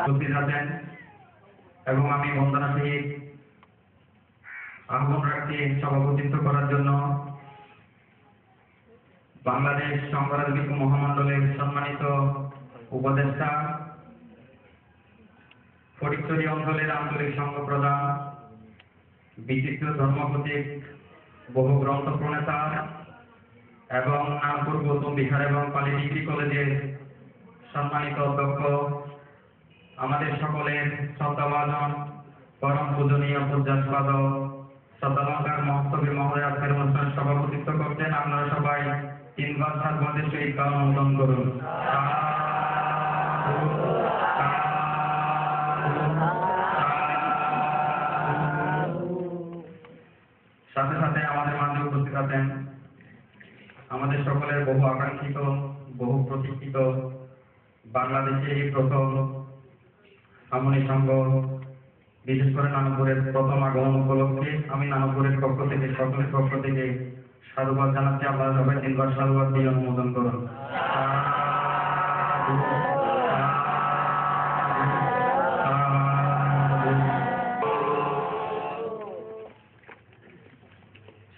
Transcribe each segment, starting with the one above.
উপস্থিত আছেন এবং আমি বন্দনা সহিত আহ্বান রাখছি সভাপতিত্ব করার জন্য বাংলাদেশ সংঘরাজ্য মহামণ্ডলের সম্মানিত উপদেষ্টা, ফটিকছড়ি অঞ্চলের আঞ্চলিক সংঘ প্রধান, বিশিষ্ট ধর্মপ্রতীক, বহু গ্রন্থ প্রণেতা এবং নাগপুর গৌতম বিহার এবং পালি ডিগ্রি কলেজের সম্মানিত অধ্যক্ষ, আমাদের সকলের শ্রদ্ধাভাজন পরম পূজনীয় পূজ্যাস্পদ শ্রদ্ধালঙ্কার মহোৎসবী মহোদয় আজকের অনুষ্ঠানে সভাপতিত্ব করছেন। আপনারা সবাই তিনবার সাধুবাদের সহিত অনুমোদন করুন। সাথে সাথে আমাদের মাঝে উপস্থিত আছেন আমাদের সকলের বহু আকাঙ্ক্ষিত, বহু প্রতীক্ষিত, বাংলাদেশে এই প্রথম আমনি সংঘ, বিশেষ করে নানুপুরের প্রথম আগমন উপলক্ষে আমি নানুপুরের পক্ষ থেকে, সকলের পক্ষ থেকে সাধুবাদ জানাচ্ছি। আপনারা সবাই তিনবার সাধুবাদ দিয়ে অনুমোদন করুন।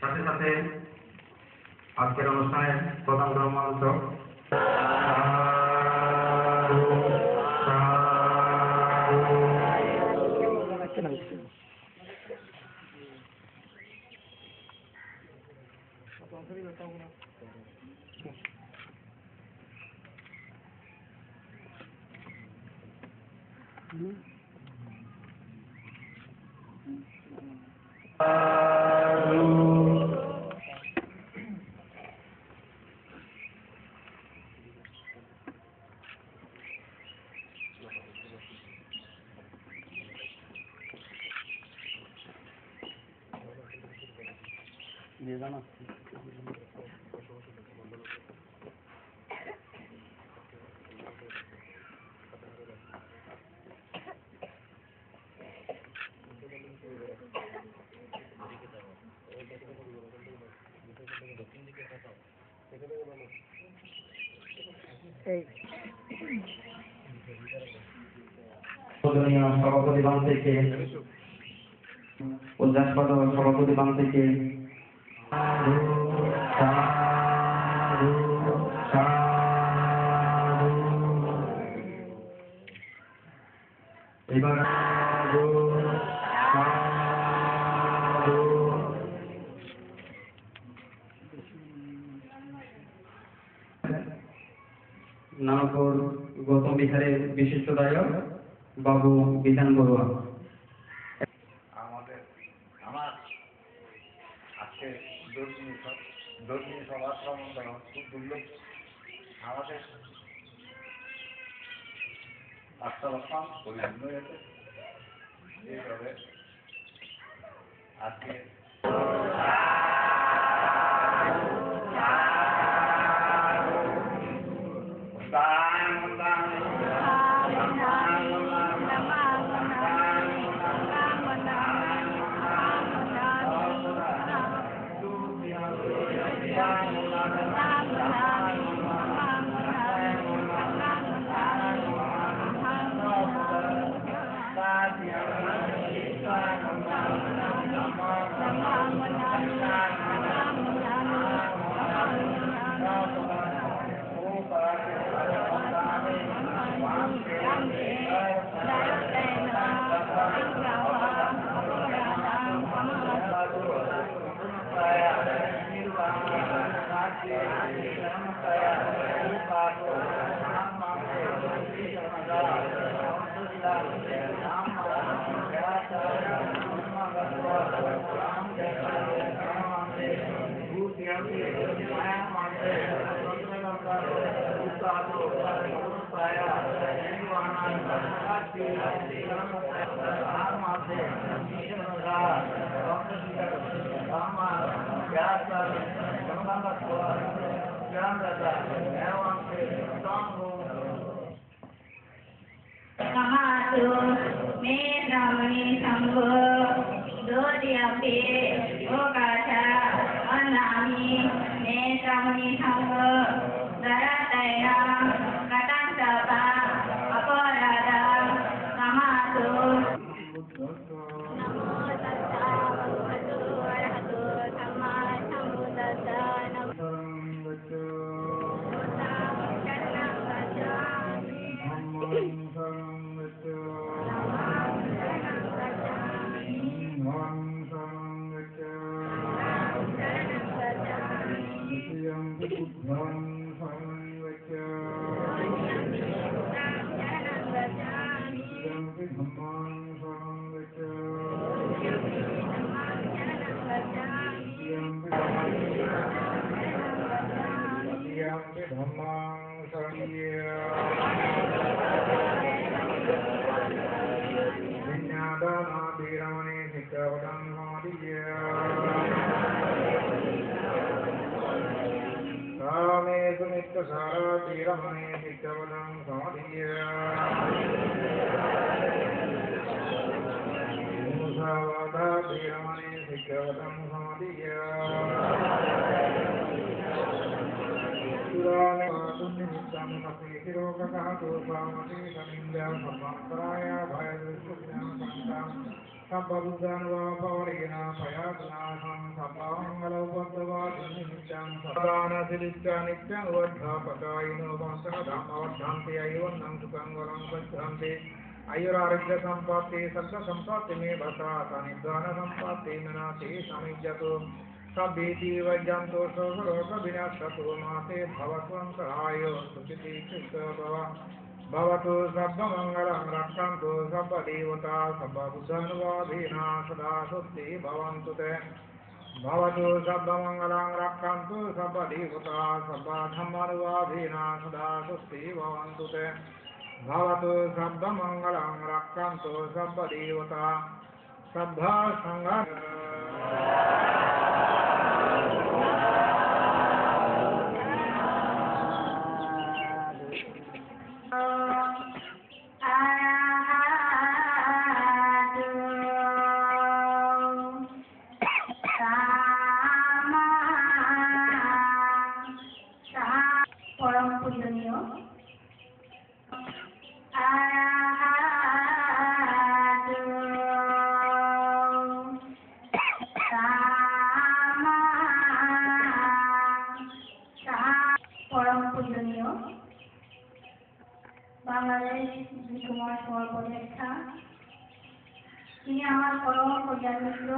সাথে সাথে আজকের অনুষ্ঠানের প্রধান ধর্মালোচক সভাপতি বান থেকে, পূজ্যাস্পদ সভাপতি বান থেকে এবার নাগপুর গৌতম বিহারের বিশিষ্ট দায়ক বাবু বিধান বড়ুয়া। আমার আজকে দর্শনী সভার সম্বন্ধ খুব দুর্লভ। আমাদের বাস্তবায়ন পরিপূর্ণ হয়েছে। এইভাবে আজকে धम्मं शरणीयं वीरमणि सिद्धवदं कामेषु नित्यसारा वीरमणि सिद्धवदं मूषावादा वीरमणि सिद्धवदं निमित्तं कपितिरोगकः दोषामति समिन्द्रं भगवान्तराय भयदृष्टुभ्यां सन्तां सब्बुद्धानुवापवरेण भयातनाशं सब्बामङ्गलौपद्वादनिमित्तं सदानसिलिश्च नित्यं वद्धापकायिनो वंशधामवर्धन्ति अयवन्नं सुखं वरं गच्छन्ति आयुरारोग्यसम्पत्ति सत्त्वसम्पत्ति मे भसात निद्वानसम्पत्ति विनाशे समिज्यतु सभ्येति वैजन्तो शोकरोगविनाशतो माते भवत्वन्तराय सुखिति कृष्णभव भवतु सर्वमङ्गलं रक्षन्तु सर्वदेवता सर्वबुद्धानुवादीना सदा स्वस्ति भवन्तु ते भवतु सर्वमङ्गलं रक्षन्तु सर्वदेवता सर्वधर्मानुवादीना सदा स्वस्ति भवन्तु ते भवतु सर्वमङ्गलं रक्षन्तु सर्वदेवता सर्वसङ्घ পরম পূজনীয় বাংলাদেশ কুমার সর্বপ্রতিষ্ঠা তিনি আমার পরম পূজার মিত্র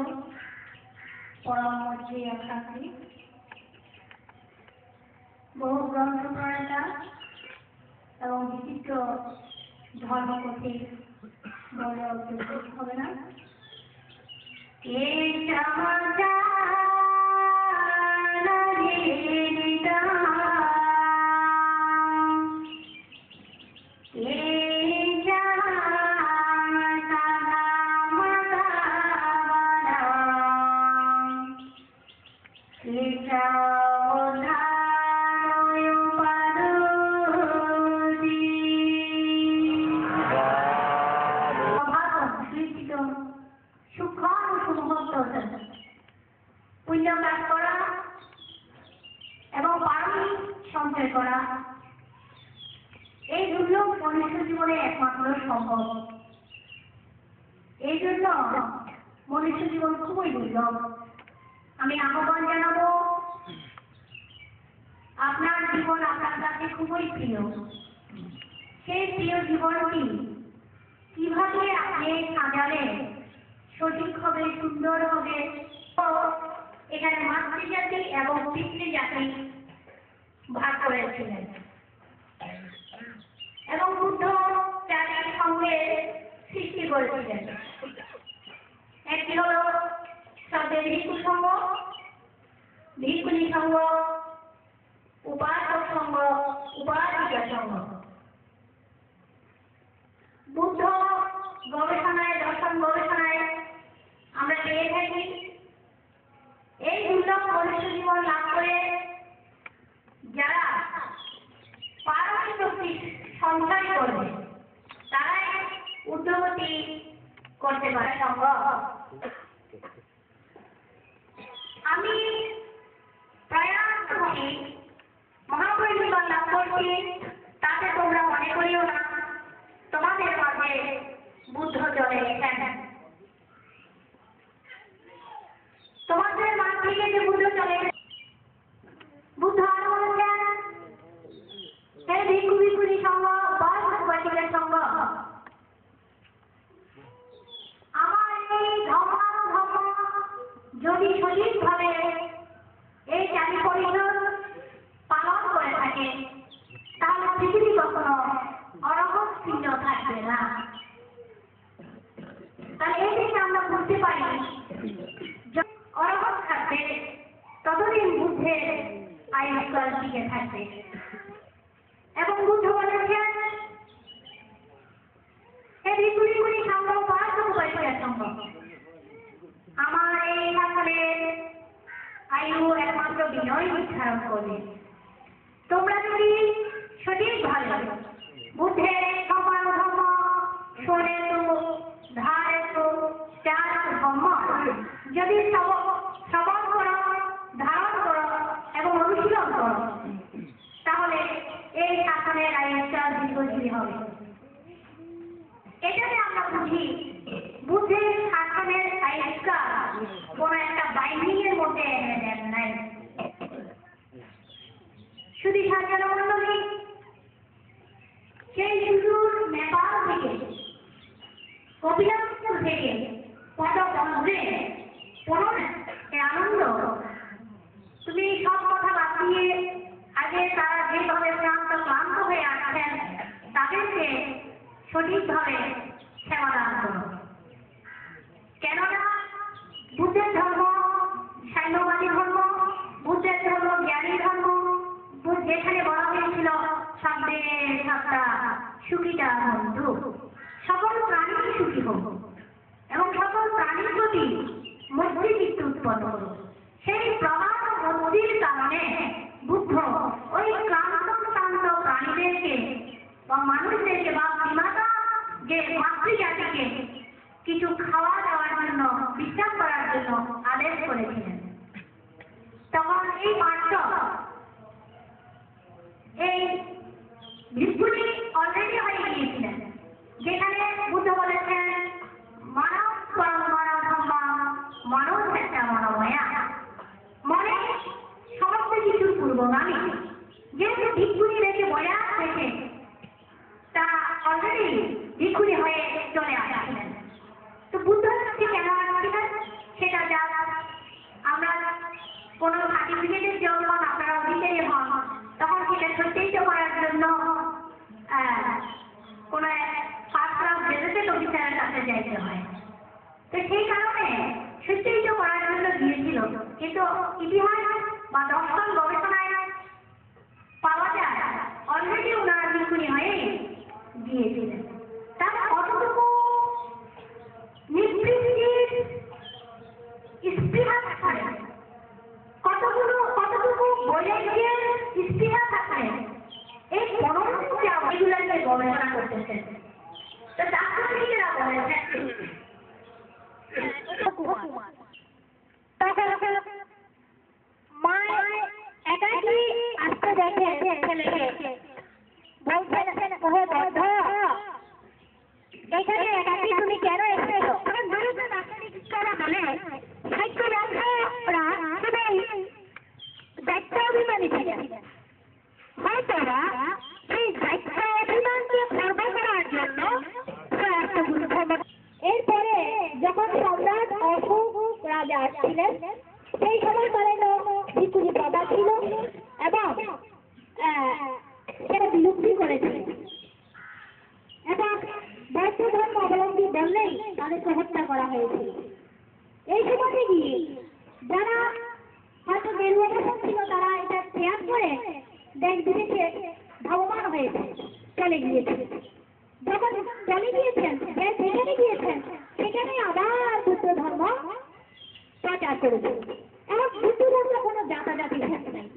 পরম মন্ত্রী আকাশী বহু গ্রন্থ প্রণেতা এবং বিচিত্র ধর্মপথে বলে অগ্রসর হবে না পুণ্য কাজ করা এবং পারমিক সঞ্চয় করা এই দুর্লভ মনুষ্য জীবনে একমাত্র সম্ভব। এই জন্য মনুষ্য জীবন খুবই দুর্লভ। আমি আহ্বান জানাবো, আপনার জীবন আপনার কাছে খুবই প্রিয়। সেই প্রিয় জীবনটি কিভাবে আপনি সাজালে সঠিক হবে, সুন্দর হবে। এখানে মাতৃজাতি এবং পিতৃজাতি ভাগ করেছিলেন এবং বুদ্ধ চারির সঙ্গে সৃষ্টি করেছিলেন। একটি হল শব্দের ভিক্ষু সঙ্গ, ভিক্ষুণী সঙ্গ, উপাসক সঙ্গ, উপাসিকা সঙ্গ। বুদ্ধ গবেষণায়, দর্শন গবেষণায় আমরা পেয়ে থাকি এই দুর্লভ মনুষ্য জীবন লাভ করে যারা পারমিক শক্তি সঞ্চয় করবে তারাই ঊর্ধ্বগতি করতে পারে সম্ভব। আমি প্রয়াস করি মহাপ্রভু জীবন লাভ করছি, তাতে তোমরা মনে করিও না তোমাদের মাঝে বুদ্ধ চলে এসেছেন। তোমাদের মাঝ থেকে যে বুদ্ধ চলে বুদ্ধ আর বলেছেন, হে ভিক্ষু ভিক্ষুণী সঙ্গ বা উপাসিকের সঙ্গ, আমার এই ধর্ম যদি সঠিকভাবে এই চারি পরিষদ পালন করে থাকে তাহলে পৃথিবী কখনো অরহৎ চিহ্ন থাকবে না। তাহলে এই থেকে আমরা বুঝতে পারি অরহৎ থাকবে ততদিন বুদ্ধের আয়ুষ্কাল টিকে থাকবে। ধৈর্যের শ্রবণ করো, ধারণ করো এবং অনুশীলন করো, তাহলে এই শাসনের আয়ুষ্কাল দীর্ঘজীবী হবে। এটাতে আমরা বুঝি বুদ্ধের শাসনের আয়ুষ্কাল কোনো একটা বাইন্ডিং এর মধ্যে এনে দেন নাই। শুধু সাজানো মন্ডলী সেই সুদূর নেপাল থেকে, কপিলাপুর থেকে পদবন্ধে আনন্দ, তুমি সব কথা বাদ দিয়ে আগে তারা যেভাবে ক্লান্ত হয়ে আসছেন তাদেরকে সঠিকভাবে সেবাদান করো। কেননা বুদ্ধের ধর্ম সাম্যবাদী ধর্ম, বুদ্ধের ধর্ম জ্ঞানী ধর্ম। যেখানে বলা হয়েছিল শব্দের সত্তা সুখীটা বন্ধু, সকল প্রাণী সুখী হোক এবং সকল প্রাণীর প্রতি মৈত্রীচিত্ত উৎপন্ন হোক। সেই প্রমাণ মৈত্রীর কারণে বুদ্ধ ওই ক্লান্ত প্রাণীদেরকে বা মানুষদেরকে বা বিমাতা যে মাতৃজাতিকে কিছু খাওয়া দেওয়ার জন্য, বিশ্রাম করার জন্য আদেশ করেছিলেন। তখন এই পাঠ্য এই ভিক্ষুটি অলরেডি হয়ে গিয়েছিলেন, যেখানে বুদ্ধ বলেছেন মানব পরম মানব সম্মান, মানব একটা মানবয়া, মনে সমস্ত কিছুর পূর্বগামী। যেহেতু ভিক্ষুটি রেখে বয়া রেখে তা অলরেডি ভিক্ষুটি হয়ে চলে আসছিলেন। তো বুদ্ধ কাছে কেন আসছিলেন সেটা যা আমরা কোনো সার্টিফিকেটের জন্য আপনারা অধিকারী হন, তখন সেটা সত্যিই করার জন্য কোনো ফার্স্ট ক্লাস গেজেটেড অফিসারের কাছে যাইতে হয়। তো সেই কারণে সত্যিই করার জন্য গিয়েছিল, কিন্তু ইতিহাস বা দর্শন গবেষণায় পাওয়া যায় অলরেডি ওনারা ভিক্ষুণী হয়েই গিয়েছিলেন। তার কতটুকু নিবৃত্তির স্পৃহা থাকলে, কতটুকু বৈরাগ্যের স্পৃহা থাকলে এই পরবর্তী এগুলোকে গবেষণা করতেছেন। তো দার্শনিকেরা বলেছেন মা একাকি আসতে দেখে ছেলেকে বলছেন, ওহে বদ্ধ, এখানে একাকি তুমি কেন এসেছো? দার্শনিকরা বলে সাহিত্য ব্যবসায়ীরা দায়িত্ব অভিমানী ছিলেন। হয়তো সেই দায়িত্ব অভিমানকে খর্ব করার জন্য এরপরে যখন সম্রাট অশোক রাজা ছিলেন, সেই সময় কালীন ভিক্ষুণী প্রথা ছিল এবং সেটা বিলুপ্তি করেছিলেন এবং বৌদ্ধ ধর্ম অবলম্বী বললেই তাদেরকে হত্যা করা হয়েছিল। এই সময়তে গিয়ে যারা হয়তো নির্বাচন ছিল তারা এটা ত্যাগ করে দেশ বিদেশে ধাবমান হয়েছে, চলে গিয়েছে। যখন চলে গিয়েছেন, যেখানে গিয়েছেন সেখানে আবার বুদ্ধ ধর্ম প্রচার করেছে। এবং বুদ্ধ ধর্ম কোনো জাতাজাতি ভেদ নেই।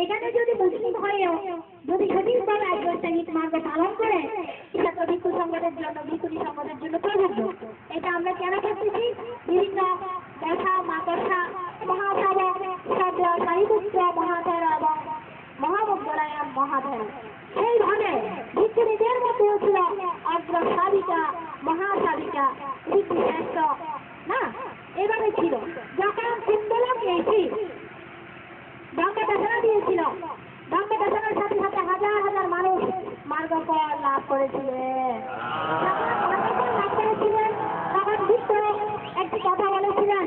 এখানে যদি মুসলিম হয়েও যদি সঠিকভাবে আধ্যাত্মিক মার্গ পালন করে, সেটা তো ভিক্ষু সংঘের জন্য, ভিক্ষুণী সংঘের জন্য প্রযোজ্য। এটা আমরা কেন করতেছি? বিভিন্ন ব্যবসা, মাকড়সা, মহাভাবক, শব্দ, সাহিত্য, মহাধর এবং মহামুদ্রায়ণ মহাধর, সেইভাবে ভিক্ষুণীদের মধ্যেও ছিল অগ্রসাবিকা, মহাসাবিকা, শ্রেষ্ঠ না, এভাবে ছিল। যখন কুণ্ডলক এসে গঙ্গা দর্শনা দিয়েছিল, গঙ্গা দর্শনের সাথে সাথে হাজার হাজার মানুষ মার্গফল লাভ করেছিলেন। তখন বুদ্ধ একটি কথা বলেছিলেন,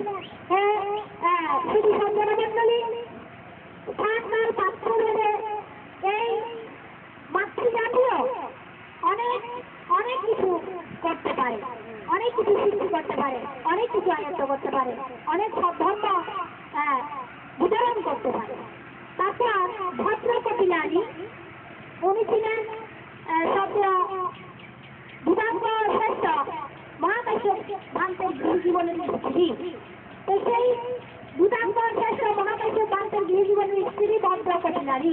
শুধু সজ্জনমণ্ডলী থাকার পাত্র ভেবে এই মাতৃজাতীয় অনেক কিছু করতে পারে, অনেক কিছু সৃষ্টি করতে পারে, অনেক কিছু আয়ত্ত করতে পারে, অনেক সব ধর্ম বিতরণ করতে পারে। তারপর ভদ্র কপিলানি, উনি ছিলেন ভূতাঙ্গ শ্রেষ্ঠ মহাকাশ্যপ ভান্তের গৃহজীবনের স্ত্রী। তো সেই ভূতাঙ্গ শ্রেষ্ঠ মহাকাশ্যপ ভান্তের গৃহজীবনের স্ত্রী ভদ্র কপিলানি।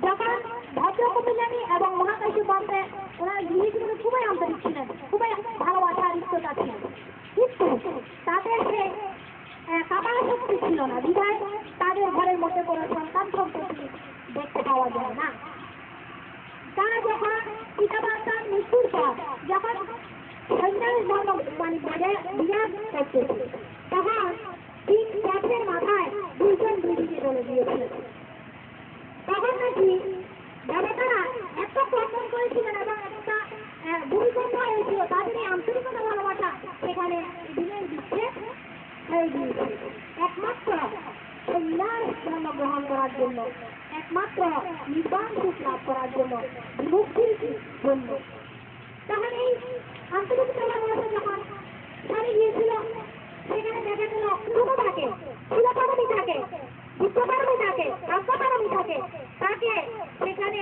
যখন ভদ্র কপিলানি এবং মহাকাশ্যপ ভান্তে ওনার গৃহজীবনে খুবই আন্তরিক ছিলেন, খুবই ভালোবাসা আরিষ্টতা ছিলেন, কিন্তু তাদের সে কামার শক্তি ছিল না, বিধায় তাদের ঘরের মধ্যে কোনো সন্তান সন্ততি দেখতে পাওয়া যায় না। তারা যখন পিতামাতার মৃত্যুর পর যখন সন্ন্যাস ধর্ম মানে বিরাজ করতেছে, তখন 3 বছরের মাথায় 2 জন দুদিকে চলে গিয়েছিল। তখন নাকি দেবতারা এত কর্মণ করেছিলেন এবং একটা ভূমিকম্প হয়েছিল, তাদের এই আন্তরিকতা ভালোবাসা সেখানে দিনের বিচ্ছেদ হয়ে গিয়েছিল। একমাত্র সন্ন্যাস ধর্ম গ্রহণ করার জন্য, একমাত্র নির্বাণ সুখ লাভ করার জন্য, বিমুক্তির জন্য। তখন এই আন্তরিকতা ভালোবাসা যখন সারে গিয়েছিল, সেখানে দেখা গেল দুটো থাকে, শিলাপারমী থাকে, বুদ্ধপারমী থাকে, রাজ্যপারমী থাকে। তাকে সেখানে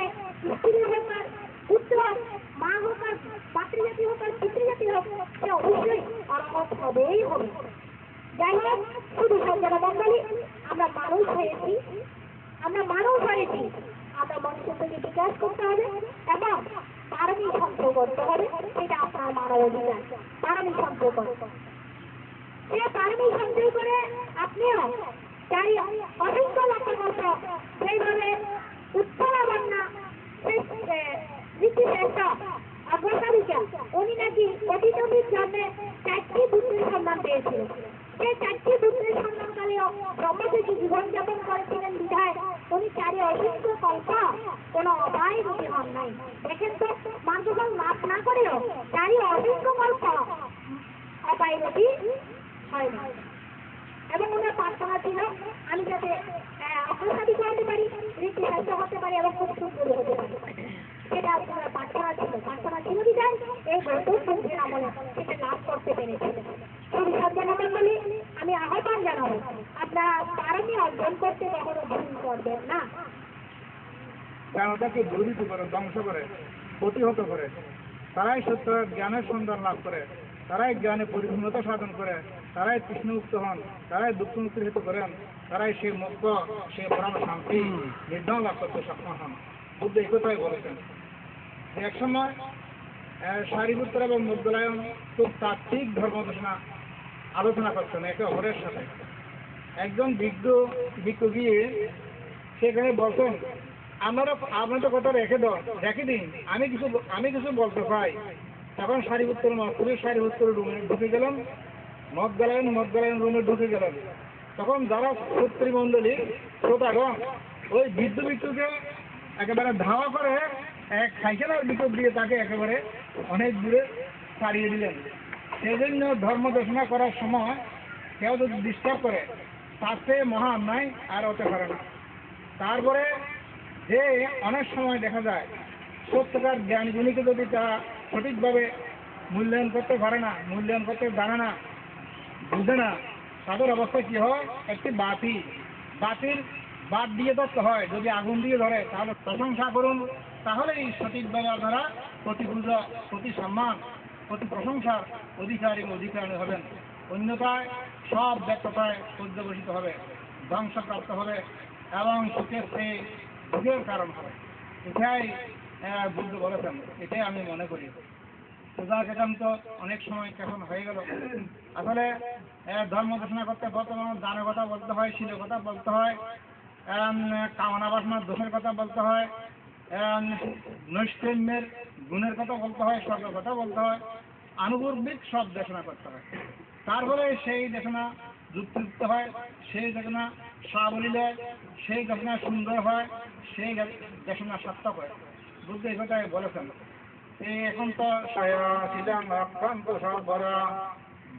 স্ত্রী হোক আর পুত্র, মা হোক আর মাতৃজাতি হোক আর পিতৃজাতি হোক, সে অবশ্যই অর্হত হবেই হবে। যাই হোক, শুধু সজ্জনা মন্ডলী, আমরা মানুষ হয়েছি, আমরা মানুষের থেকে বিকাশ করতে হবে এবং পারমী সঞ্চয় করতে হবে। এটা আপনার মানব অধিকার, পারমী সঞ্চয় করতে। এই পারমী সঞ্চয় করে আপনিও তাই অসংখ্য লক্ষ্য সেইভাবে উত্তরা বন্যা শ্রেষ্ঠ অগ্রসারিকা, উনি নাকি অতীতবীর জন্মে 4টি পুত্রের সন্ধান পেয়েছিলেন। সেই 4টি পুত্রের সন্ধানকালেও ব্রহ্মচারী জীবনযাপন করেছিলেন বিধায় উনি 4 অসংখ্য কল্প কোনো অপায় রূপী হন নাই। দেখেন তো, মার্গফল লাভ না করেও 4 অসংখ্য কল্প অপায় রূপী হয় না। এবং ওনার প্রার্থনা ছিল আমি যাতে অগ্রসারিক হতে পারি, রীতি সাহায্য হতে পারি এবং খুব সুন্দর হতে পারি। সেটা ওনার প্রার্থনা ছিল বিধায় এই গৌতম বুদ্ধের আমলে সেটা লাভ করতে পেরেছিলেন। শুধু সজ্জনা মন্ডলী, আমি আহ্বান জানাবো, আপনারা পারমী অর্জন করতে কখনো ভুল করবেন না। কারণ তাকে দূরিত করে, ধ্বংস করে, প্রতিহত করে। তারাই সত্য জ্ঞানের সন্ধান লাভ করে, তারাই জ্ঞানে পরিপূর্ণতা সাধন করে, তারাই তৃষ্ণমুক্ত হন, তারাই দুঃখমুক্ত হেতু করেন, তারাই সেই মুক্ত, সেই পরম শান্তি নির্ধারণ লাভ করতে সক্ষম হন। বুদ্ধ এই কথাই বলেছেন। এক সময় সারিপুত্র এবং মুদ্গলায়ন খুব তাত্ত্বিক ধর্মদেশনা আলোচনা করছেন একে অপরের সাথে। একজন ভিক্ষু গিয়ে সেখানে বলছেন, আপনার তো কথা রেখে দিন, আমি কিছু বলতে চাই। তখন সারিপুত্র রুমে ঢুকে গেলেন, মদগালায়ন রুমে ঢুকে গেলেন। তখন যারা শ্রোতৃমণ্ডলী শ্রোতাগণ ওই ভিক্ষুকে একেবারে ধাওয়া করে খাইখানার ভিতর দিয়ে তাকে একেবারে অনেক দূরে ছাড়িয়ে দিলেন। সেই জন্য ধর্ম দেশনা করার সময় কেউ যদি ডিস্টার্ব করে, তার চেয়ে মহা অন্যায় আর হতে পারে না। তারপরে যে অনেক সময় দেখা যায় সত্যকার জ্ঞানীগুণীকে যদি তারা সঠিকভাবে মূল্যায়ন করতে পারে না, মূল্যায়ন করতে জানে না, বুঝে না, তাদের অবস্থা কি হয়? একটি বাতির বাদ দিয়ে ধরতে হয়। যদি আগুন দিয়ে ধরে তাহলে প্রশংসা করুন, তাহলেই সঠিকভাবে আপনারা প্রতি পূজা, প্রতি সম্মান, প্রতি প্রশংসার অধিকারী হবেন। অন্যথায় সব ব্যর্থতায় পর্যবসিত হবে, ধ্বংসপ্রাপ্ত হবে এবং সুখের চেয়ে দুঃখের কারণ হবে। এটাই বুদ্ধ বলেছেন, এটাই আমি মনে করি। পূজা তো অনেক সময় কেমন হয়ে গেল। আসলে ধর্ম ঘোষণা করতে বর্তমানে দানের কথা বলতে হয়, শিলের কথা বলতে হয়, কামনা বাসনার দোষের কথা বলতে হয়, নৈষ্কর্ম্যের গুণের কথা বলতে হয়, স্বর্গের কথা বলতে হয়, আনুগর্বিক সব দেশনা করতে হয়। তারপরে সেই দেশনা যুক্ত হয়, সেই দেশনা সাবলীল হয়, সেই দেশনা সুন্দর হয়, সেই দেশনা সার্থক হয়। বুদ্ধ এই কথাই বলেছেন। এখন তো ছিলাম অক্রান্ত সর্বরা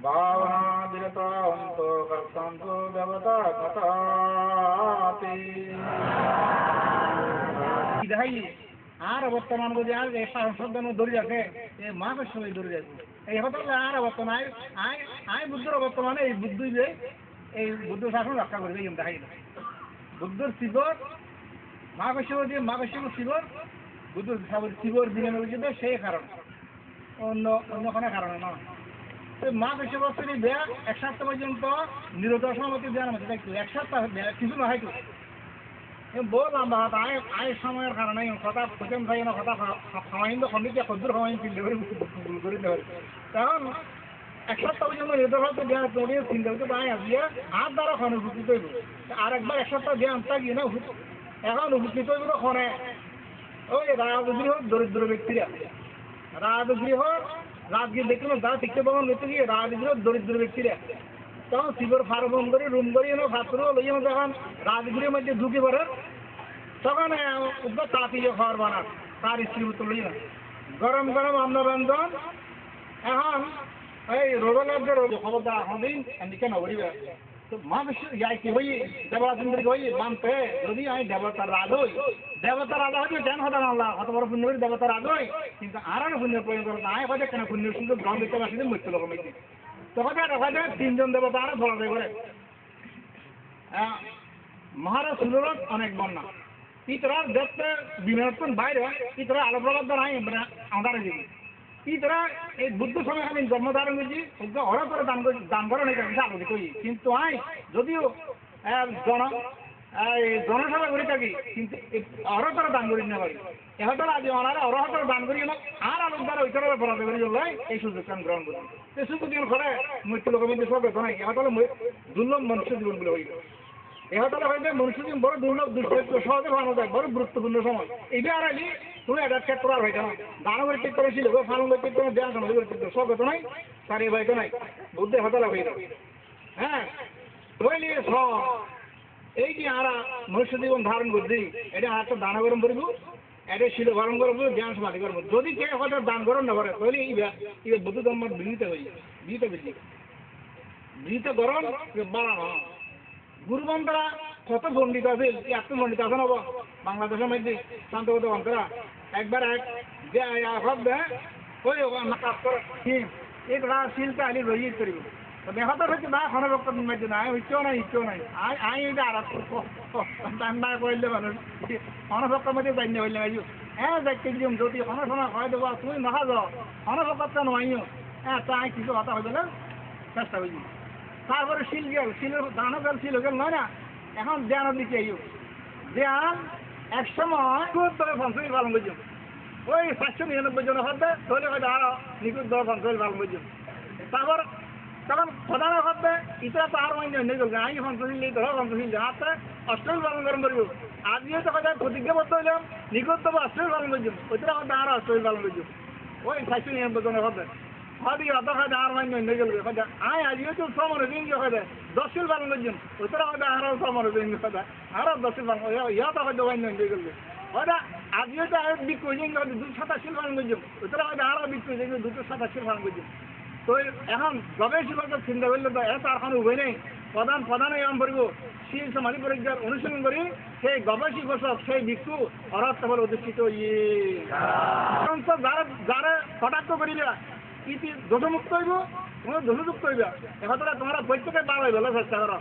ভাবনা বিরত অন্ত কর্তান্ত দেবতা কথাতে দেখাই। আর বর্তমান যদি আর সংশোধন দৌড়ি আছে এ মা কষ্ট দৌড়ি আছে এই হতে আর বর্তমান আয় বুদ্ধর বর্তমানে এই বুদ্ধ যে এই বুদ্ধ শাসন রক্ষা করবে এই দেখাই না। বুদ্ধর শিবর মা কষ্ট যে মা কষ্ট শিবর বুদ্ধ শিবর দিনে মেরেছে সেই কারণ, অন্য কোনো কারণে নয়। মা কষ্ট বছরই বেয়া 1 সপ্তাহ পর্যন্ত নিরদর্শনমতি দেওয়ার মধ্যে দেখতো 1 সপ্তাহ কিছু না হয়তো বললাম আয় সময়ের কারণে কথা প্রথম থাকে না কথা খাওয়াইন তো খন্ডিত খদ্দুর খাওয়াইন কিনলে করে দিতে পারে। তখন এক সপ্তাহ পর্যন্ত নির্ধারিত দেওয়া তোমরা চিন্তা করতে পারে আসিয়া আর দ্বারা ওখানে উপকৃত হইব আর একবার এক সপ্তাহ দেওয়া আনতে গিয়ে না এখন উপকৃত হইব ওখানে ওই রাজগৃহ দরিদ্র ব্যক্তিরা রাজগৃহ রাজগৃহ দেখুন যারা শিক্ষা ভবন করতে গিয়ে রাজগৃহ দরিদ্র ব্যক্তিরা তখন শিবর ফার্ম করে রুম করি ছাত্র লইয়া যখন রাজগৃহের মধ্যে ঢুকে পড়ে তখন তাঁতি খাওয়ার বানার তার স্ত্রী পুত্র লইয়া গরম গরম অন্নরঞ্জন এখন এই রোগের খবরদার এখন দিন এমনি কেন করিবে তো মানুষ যাই কি হই দেবতা সুন্দরী হই মানতে যদি আমি দেবতার রাজ হই দেবতার রাজা হইবে কেন হতাম আল্লাহ কত বড় পুণ্য করি দেবতার রাজ হই কিন্তু আর পুণ্যের প্রয়োজন করে না হয় কেন পুণ্যের সুন্দর গ্রহণ দেখতে পাচ্ছি মৃত্যু লোক মেয়েছি তখন দেখা যায় তিনজন দেবতা আরো ধরা করে মহারাজ সুন্দর অনেক বন্যা ইতরা দেখতে বিনোদন বাইরে ইতরা আলো প্রভাব দ্বারা আমরা দিবি ইতরা এই বুদ্ধ সময় আমি জন্মধারণ করছি অরা করে দান করা নেই আলোচিত করি কিন্তু আই যদিও জনসভা করে থাকি কিন্তু অর করে দান করি না পারি এহতর আজ ওনারা অরহ করে দান করি না আর আলোক দ্বারা ওইটার অপরাধ করি এই সুযোগটা আমি গ্রহণ করি এই সুযোগ দিন করে মৃত্যু লোকের মধ্যে সব বেতন নাই এহতর দুর্লভ মনুষ্য জীবন বলে হইল এহতলা হইতে মনুষ্য জীবন বড় দুর্লভ দুঃখ সহজে ভালো যায় বড় গুরুত্বপূর্ণ সময় এইটা আর আলি তুমি এটা ক্ষেত্র আর হইতে না দানবের ক্ষেত্রে ছিল ফালনের ক্ষেত্রে দেওয়া সমাজের ক্ষেত্রে সব বেতন নাই তার এই বাইতে নাই বুদ্ধে হতলা হয়ে যাবে হ্যাঁ হইলে সব এই যে আরা মনুষ্য জীবন ধারণ করছি এটা একটা দান গরম করব এটা ছিল গরম করব জ্ঞান সমাধি করবো যদি কে হয়তো দান গরম না করে তাহলে এই বুদ্ধ ধর্ম বিনীত হয়ে যায় বিনীত গরম বাড়ানো গুরুবন্ধরা কত পণ্ডিত আছে এত পণ্ডিত আছে না বাংলাদেশের মধ্যে শান্তগত বন্ধরা একবার এক ওই কাজ করে এটা শিলটা আলি রয়ে করিব দেখা হচ্ছে না এখন মধ্যে নাই হইতেও নাই আই এটা আর ঠান্ডা করলে মানুষ অনভক্তের মধ্যে যাই হইলে হ্যাঁ যাইতে দিম যদি অনশনা হয় দেবো তুমি নখা যাও অনভক্ত নয়ও হ্যাঁ তাই কিছু কথা হয়ে গেলে চেষ্টা করি তারপরে শিলের দানও গেল শিল গেল নয় না এখন জ্ঞানের দিকে আইও জ্ঞান এক সময় খুব ধরে পঞ্চমী পালন করছো ওই 799 জন হতে ধরে হয়তো আরো নিখুঁত ধরে পঞ্চমী পালন করছো তারপর তখন প্রধান হতে ইটা তো আর অন্য নেই চলবে আমি পঞ্চমী ধরো পঞ্চমী হাতে অষ্টমী পালন করেন করবো আজকে তো হয়তো প্রতিজ্ঞাবদ্ধ হইলাম নিখুঁত তবে অষ্টমী পালন করছো ওইটা হয়তো আরো অষ্টমী পালন করছো ওই 799 জন হতে হয়তো অত হয়তো আর অন্য নেই চলবে হয়তো আয় আজকে তো সময় দিন হয়তো 10 শিল পালন করছেন ওইটা হয়তো আরো সময় দিন হয়তো আরো 10 শিল পালন ইয়াতে হয়তো অন্য নেই চলবে হয়তো আজকে তো আর বিক্রি হয়ে যাবে 227 শিল পালন করছেন ওইটা হয়তো আরো বিক্রি হয়ে যাবে 227 শিল পালন করছেন তো এখন গবেষক চিন্তা করলে তো এত আর কোনো উভয় নেই প্রধান এমন করব শিল সমাধি পরীক্ষার অনুশীলন করি সেই গবেষক সেই ভিক্ষু অর্থ বলে অধিষ্ঠিত যারা কটাক্ষ করিবে ইতি দোষমুক্ত হইব কোনো দোষযুক্ত হইবে এখন তোমরা প্রত্যেকে বার হইবে চেষ্টা করো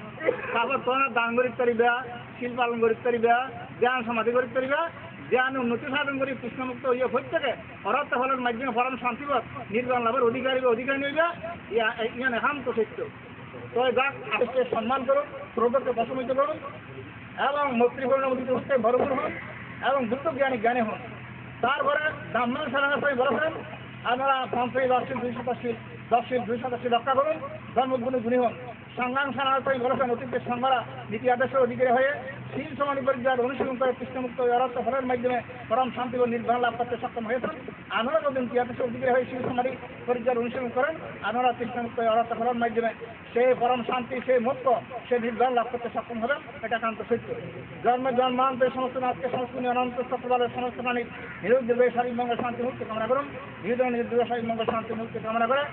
তারপর তোমরা দান করিতে পারিবা শিল পালন করিতে পারিবা জ্ঞান সমাধি করিতে পারিবা জ্ঞান উন্নতি সাধন করি কৃষ্ণমুক্ত হইয়া প্রত্যেকে অর্থ ফলের মাধ্যমে পরম শান্তিপথ নির্বাণ লাভের অধিকারী হইবে ইয়ান একান্ত সত্য তো যাক আজকে সম্মান করুন শ্রোতাকে বসমিত করুন এবং মৈত্রীপূর্ণ উদ্দীপকে ভরপুর হন এবং দ্রুত জ্ঞানী হন তারপরে ব্রাহ্মণ সেনার বলেছেন আপনারা পঞ্চাশ 287 রক্ষা করুন ধর্মগুণী গুণী হন সংগ্রাম সেনার বলেছেন অতীতের সংগ্রা নীতি আদর্শের অধিকারী হয়ে শিল সমাধি পরিত্যাগ অনুশীলন করে কৃষ্ণমুক্ত অরত্ব ফলের মাধ্যমে পরম শান্তি ও নির্বাণ লাভ করতে সক্ষম হয়েছেন আপনারা যদি তিয়াদর্শের অধিকারী হয়ে শিল সমাধি পরিত্যাগ অনুশীলন করেন আপনারা কৃষ্ণমুক্ত অরত্ব ফলের মাধ্যমে সেই পরম শান্তি সেই মুক্ত সেই নির্বাণ লাভ করতে সক্ষম হবেন এটা একান্ত সত্য জন্মান্তরের সমস্ত নাথকে সমস্ত অনন্ত চক্রবালের সমস্ত প্রাণীর নিরোগ দীর্ঘ শারীরিক মঙ্গল শান্তি মুক্তি কামনা করুন নির্দীর্ঘ শারীরিক মঙ্গল শান্তি মুক্তি কামনা করে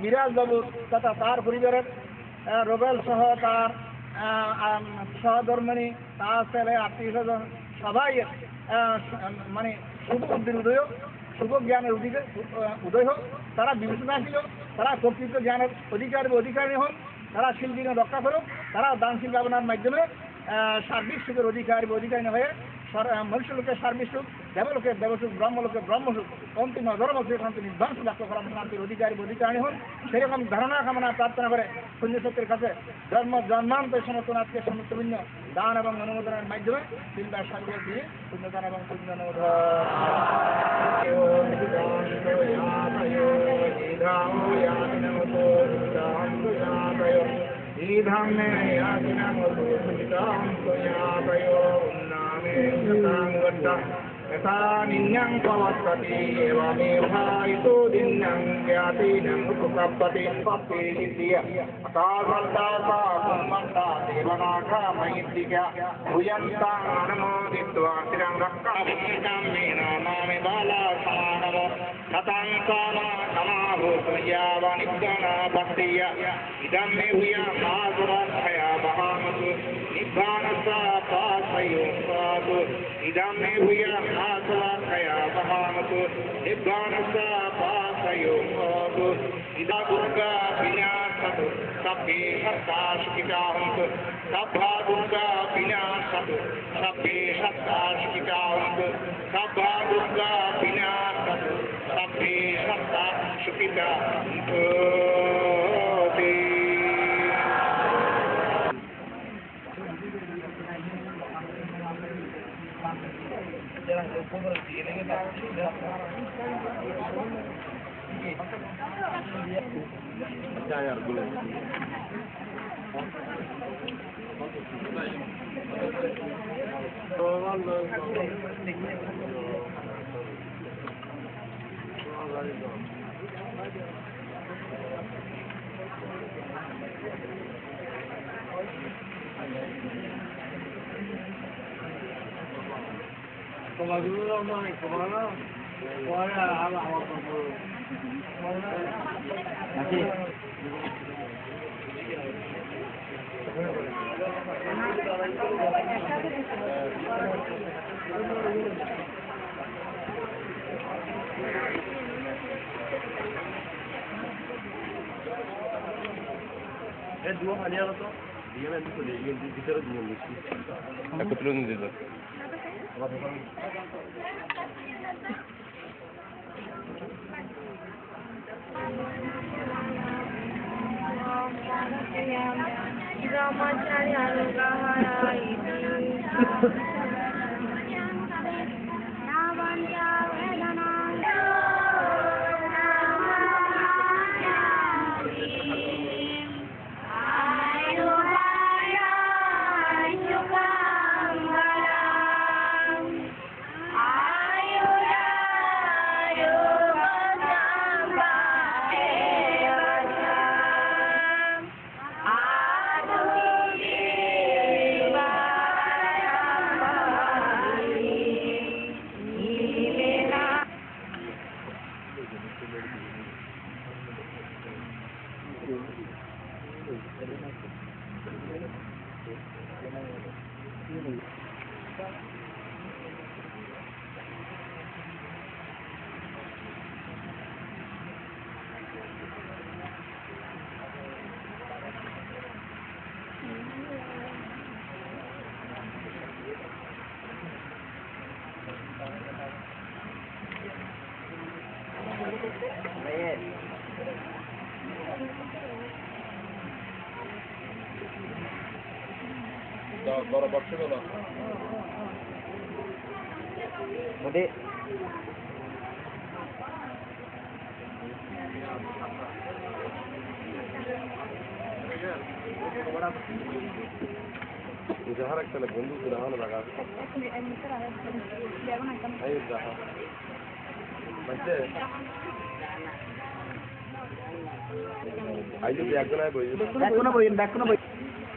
বিরাজ বাবু তথা তার পরিবারের রোবেল সহ তার সহধর্মিনী তার ছেলে আত্মীয় স্বজন সবাই মানে শুভ বুদ্ধির উদয় শুভ জ্ঞানের উদয় হোক তারা বিবেচনা ছিল তারা প্রকৃত জ্ঞানের অধিকারী হন তারা শিল্পী রক্ষা করুক তারা দানশীল ভাবনার মাধ্যমে সার্বিক সুখের অধিকারী হয়ে মনুষ্য লোকের সার্বিক সুখ দেবলোকের দেবসুখ ব্রহ্মলোকের ব্রহ্মসুখ অন্তিম ধর্মসুখ শান্তি নির্বাণ লাভ করার শান্তির অধিকারী হন সেরকম ধারণা কামনা প্রার্থনা করে পুণ্য সত্যের কাছে জন্মান্তর সমস্ত নাথকে সমস্ত ভিন্ন দান এবং অনুমোদনের মাধ্যমে তিনবার সার্বিক দিয়ে পুণ্যদান এবং পুণ্য অনুমোদন ধামে আদিনাম সুবিতাম সয়াবয়ো নামে সতাং গড্ডা यथा निन्यं पवत्पति एवमेवायतो दिन्यं ज्ञातिनं उपकपति पप्पेदित्य अकाशन्तासा कुम्मन्ता देवनाथा मैत्रिका भूयन्तां अनुमोदित्वा चिरं रक्षणभूमिकां मेन नामे बाला समानव ततं कामा समाभूतो यावनिर्गणा भक्तिय इदं मे भूयामासुराध्या महामतु निब्बाणसा पासयो साधु इदं मे भूयामासुराध्या महामतु निब्बाणसा पासयो साधु इदा दुर्गा विनाशतु सभ्ये सत्ताशुकिताहन्तु सभा दुर्गा विनाशतु सभ्ये सत्ताशुकिताहन्तु सभा दुर्गा विनाशतु सभ्ये सत्ताशुकिताहन्तु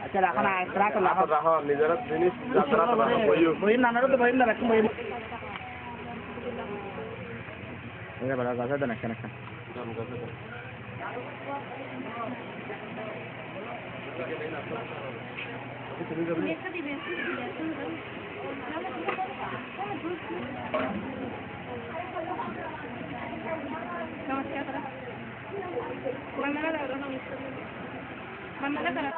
আচ্ছা রাখো না রাখো রাখো নিজেরা জিনিস বইয়ের নানারও তো বইয়ের না রাখুন বইয়ের এটা বড় গাছা দেন একটা একটা नमस्कार